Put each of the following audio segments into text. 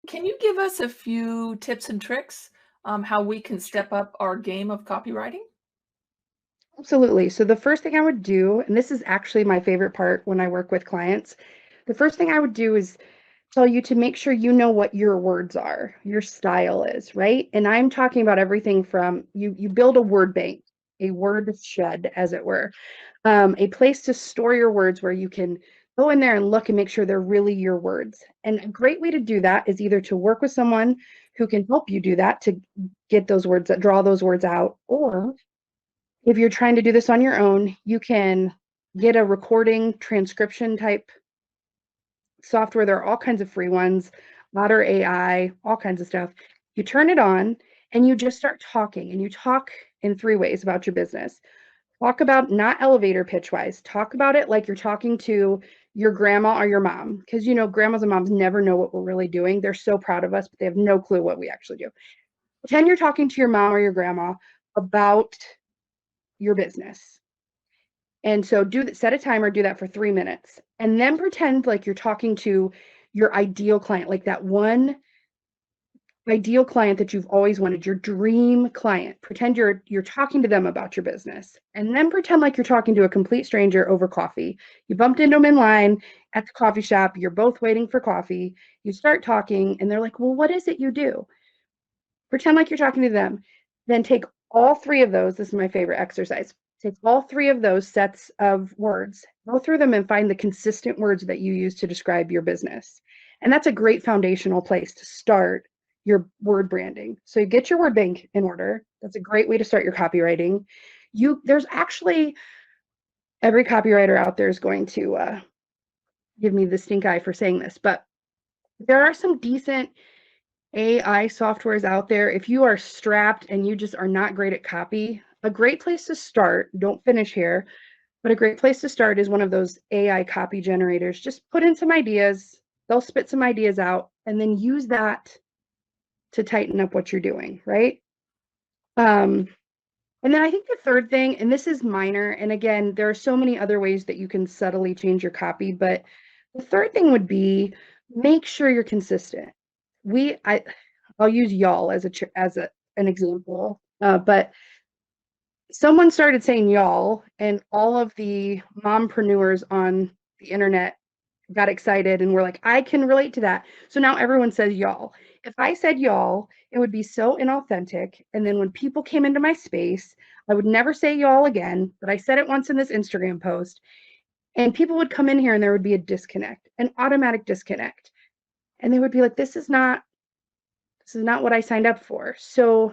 Can you give us a few tips and tricks, how we can Sure. step up our game of copywriting? Absolutely. So the first thing I would do, and this is actually my favorite part when I work with clients, the first thing I would do is tell you to make sure you know what your words are, your style is, right? And I'm talking about everything from you build a word bank, a word shed, as it were, a place to store your words where you can go in there and look and make sure they're really your words. And a great way to do that is either to work with someone who can help you do that to get those words, draw those words out, or if you're trying to do this on your own, you can get a recording transcription type software. There are all kinds of free ones, Otter AI, all kinds of stuff. You turn it on and you just start talking, and you talk in three ways about your business. Talk about, not elevator pitch wise, talk about it like you're talking to your grandma or your mom, because grandmas and moms never know what we're really doing. They're so proud of us, but they have no clue what we actually do. Pretend you're talking to your mom or your grandma about your business. And so set a timer, do that for 3 minutes, and then pretend like you're talking to your ideal client, like that one ideal client that you've always wanted, your dream client. Pretend you're talking to them about your business, and then pretend like you're talking to a complete stranger over coffee. You bumped into them in line at the coffee shop. You're both waiting for coffee. You start talking, and they're like, "Well, what is it you do?" Pretend like you're talking to them. Then take all three of those. This is my favorite exercise. Take all three of those sets of words, go through them, and find the consistent words that you use to describe your business. And that's a great foundational place to start your word branding. So you get your word bank in order. That's a great way to start your copywriting. There's actually, every copywriter out there is going to give me the stink eye for saying this, but there are some decent AI softwares out there. If you are strapped and you just are not great at copy, a great place to start, don't finish here, but a great place to start is one of those AI copy generators. Just put in some ideas, they'll spit some ideas out, and then use that to tighten up what you're doing, right? Um, and then I think the third thing, and this is minor, and again, there are so many other ways that you can subtly change your copy, but the third thing would be make sure you're consistent. I'll use y'all an example, but someone started saying y'all, and all of the mompreneurs on the internet got excited and were like, I can relate to that. So now everyone says y'all. If I said y'all, it would be so inauthentic. And then when people came into my space, I would never say y'all again, but I said it once in this Instagram post, and people would come in here and there would be a disconnect, an automatic disconnect. And they would be like, this is not what I signed up for. So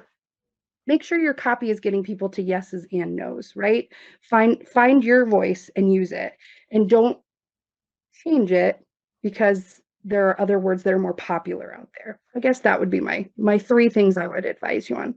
make sure your copy is getting people to yeses and nos, right? Find your voice and use it, and don't change it because there are other words that are more popular out there. I guess that would be my three things I would advise you on.